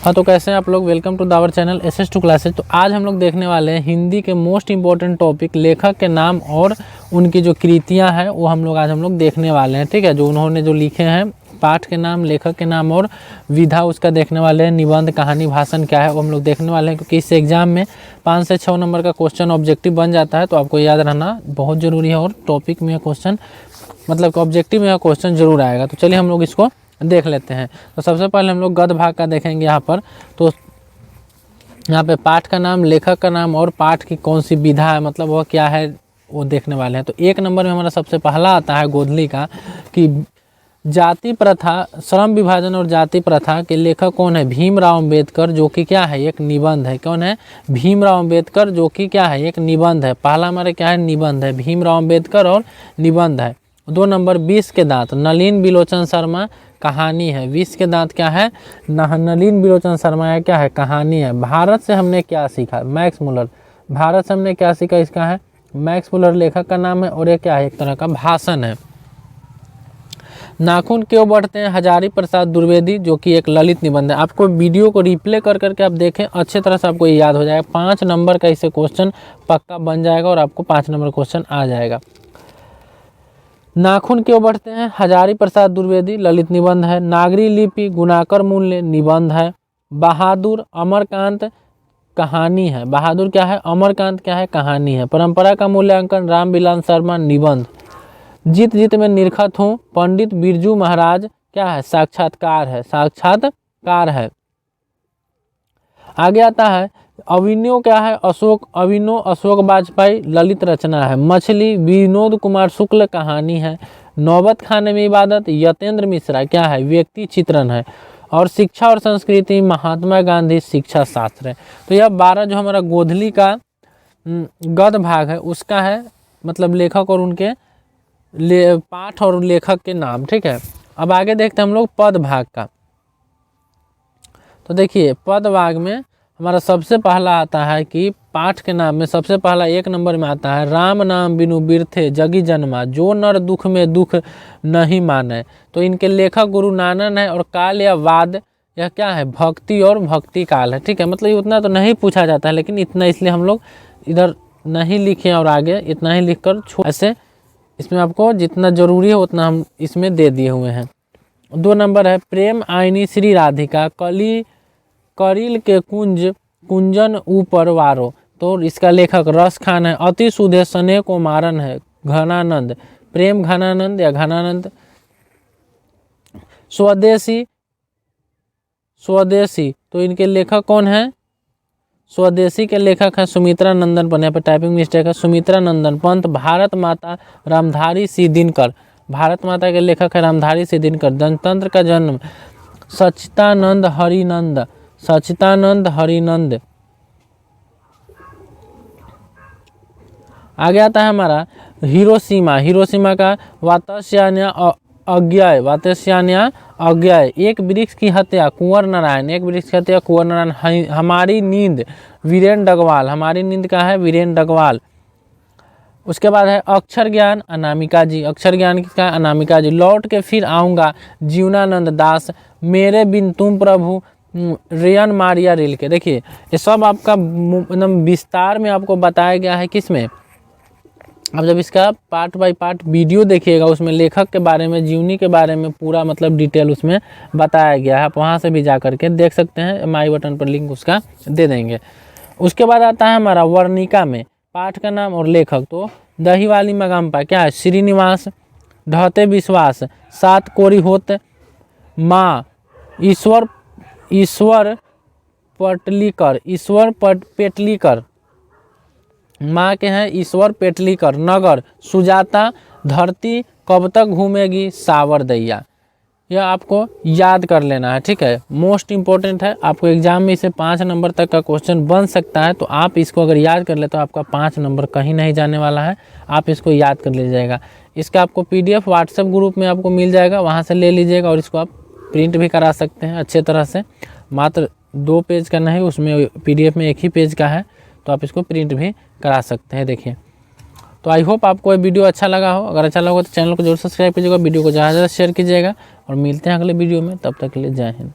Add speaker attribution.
Speaker 1: हाँ, तो कैसे हैं आप लोग। Welcome to our channel SS2 classes. तो आज हम लोग देखने वाले हैं हिंदी के मोस्ट इम्पोर्टेंट टॉपिक लेखक के नाम और उनकी जो कृतियाँ हैं वो हम लोग देखने वाले हैं। ठीक है, जो उन्होंने जो लिखे हैं, पाठ के नाम, लेखक के नाम और विधा उसका देखने वाले हैं। निबंध, कहानी, भाषण क्या है वो हम लोग देखने वाले हैं, क्योंकि इस एग्जाम में 5 से 6 नंबर का क्वेश्चन ऑब्जेक्टिव बन जाता है, तो आपको याद रहना बहुत ज़रूरी है। और टॉपिक में क्वेश्चन मतलब ऑब्जेक्टिव में क्वेश्चन जरूर आएगा। तो चलिए हम लोग इसको देख लेते हैं। तो सबसे पहले हम लोग गद्य भाग का देखेंगे यहाँ पर। तो यहाँ पे पाठ का नाम, लेखक का नाम और पाठ की कौन सी विधा है, मतलब वह क्या है, वो देखने वाले हैं। तो 1 नंबर में हमारा सबसे पहला आता है गोधली का, कि जाति प्रथा, श्रम विभाजन और जाति प्रथा के लेखक कौन है? भीमराव अम्बेडकर, जो कि क्या है, एक निबंध है। कौन है? भीमराव अम्बेडकर, जो कि क्या है, एक निबंध है। पहला हमारे क्या है, निबंध है, भीमराव अम्बेडकर और निबंध है। 2 नंबर 20 के दांत, नलिन बिलोचन शर्मा, कहानी है। 20 के दांत क्या है? नलिन बिलोचन शर्मा है, क्या है, कहानी है। भारत से हमने क्या सीखा, मैक्स मुलर। भारत से हमने क्या सीखा, इसका है मैक्स मुलर लेखक का नाम है, और ये क्या है, एक तरह का भाषण है। नाखून क्यों बढ़ते हैं, हजारी प्रसाद द्विवेदी, जो कि एक ललित निबंध है। आपको वीडियो को रिप्ले कर करके आप देखें, अच्छे तरह से आपको याद हो जाएगा। 5 नंबर का इसे क्वेश्चन पक्का बन जाएगा और आपको 5 नंबर क्वेश्चन आ जाएगा। नाखून क्यों बढ़ते हैं, हजारी प्रसाद द्विवेदी, ललित निबंध है। नागरी लिपि, गुणाकर मूल्य, निबंध है। बहादुर, अमरकांत, कहानी है। बहादुर क्या है, अमरकांत क्या है, कहानी है। परंपरा का मूल्यांकन, रामविलास शर्मा, निबंध। जीत जीत में निरखत हूँ, पंडित बिरजू महाराज, क्या है, साक्षात्कार है, साक्षात्कार है। आगे आता है अभिनव, क्या है, अशोक, अभिनव अशोक वाजपेयी, ललित रचना है। मछली, विनोद कुमार शुक्ल, कहानी है। नौबत खाने में इबादत, यतेंद्र मिश्रा, क्या है, व्यक्ति चित्रण है। और शिक्षा और संस्कृति, महात्मा गांधी, शिक्षा शास्त्र है। तो यह 12 जो हमारा गोधली का गद्य भाग है उसका है, मतलब लेखक और उनके पाठ और लेखक के नाम। ठीक है, अब आगे देखते हैं हम लोग पद भाग का। तो देखिए पद भाग में हमारा सबसे पहला आता है कि पाठ के नाम में सबसे पहला 1 नंबर में आता है, राम नाम बिनु बिरथे जगी जन्मा, जो नर दुख में दुख नहीं माने। तो इनके लेखक गुरु नानक है। और काल या वाद, यह क्या है, भक्ति और भक्ति काल है। ठीक है, मतलब उतना तो नहीं पूछा जाता है, लेकिन इतना इसलिए हम लोग इधर नहीं लिखे और आगे इतना ही लिख कर ऐसे इसमें आपको जितना जरूरी है उतना हम इसमें दे दिए हुए हैं। 2 नंबर है प्रेम आईनी श्री राधिका, करील के कुंजन ऊपर वारो। तो इसका लेखक रस खान है। अति सुधे सने को मारन है, घनानंद, प्रेम घनानंद या घनानंद। स्वदेशी, तो इनके लेखक कौन है? स्वदेशी के लेखक है सुमित्रा नंदन पंत। यहाँ पे टाइपिंग मिस्टेक है, सुमित्रा नंदन पंत। भारत माता, रामधारी सिंह दिनकर, भारत माता के लेखक है रामधारी सिंह दिनकर। जनतंत्र का जन्म, सच्चिदानंद हरिनंद, सच्चिदानंद हरिनंद। आगे आता है हमारा हिरोशिमा, हिरोशिमा का वात्स्यायन अज्ञाय, एक वृक्ष की हत्या, कुंवर नारायण, एक वृक्ष की हत्या, कुंवर नारायण। हमारी नींद, वीरेन डगवाल, हमारी नींद का है, वीरेन डगवाल। उसके बाद है अक्षर ज्ञान, अनामिका जी, अक्षर ज्ञान का अनामिका जी। लौट के फिर आऊँगा, जीवनानंद दास। मेरे बिन तुम प्रभु, रेयन मारिया रिल के। देखिए ये सब आपका एकदम विस्तार में आपको बताया गया है किसमें, अब जब इसका पार्ट बाय पार्ट वीडियो देखिएगा, उसमें लेखक के बारे में, जीवनी के बारे में पूरा मतलब डिटेल उसमें बताया गया है। आप वहाँ से भी जा करके देख सकते हैं, माई बटन पर लिंक उसका दे देंगे। उसके बाद आता है हमारा वर्णिका में पाठ का नाम और लेखक। तो दही वाली मगाम्पा, क्या है, श्रीनिवास। ढहते विश्वास, 7 कोरी होत, माँ ईश्वर पेटलीकर, माँ के हैं ईश्वर पेटलीकर। नगर, सुजाता। धरती, कब तक घूमेगी, सावरदैया। यह आपको याद कर लेना है। ठीक है, मोस्ट इंपॉर्टेंट है, आपको एग्जाम में इसे 5 नंबर तक का क्वेश्चन बन सकता है। तो आप इसको अगर याद कर ले तो आपका 5 नंबर कहीं नहीं जाने वाला है, आप इसको याद कर लीजिएगा। इसका आपको PDF व्हाट्सएप ग्रुप में आपको मिल जाएगा, वहाँ से ले लीजिएगा और इसको आप प्रिंट भी करा सकते हैं अच्छे तरह से। मात्र 2 पेज का नहीं, उसमें PDF में 1 ही पेज का है, तो आप इसको प्रिंट भी करा सकते हैं। देखिए, तो आई होप आपको ये वीडियो अच्छा लगा हो। अगर अच्छा लगा तो चैनल को जरूर सब्सक्राइब कीजिएगा, वीडियो को ज़्यादा से ज़्यादा शेयर कीजिएगा और मिलते हैं अगले वीडियो में। तब तक के लिए जय हिंद।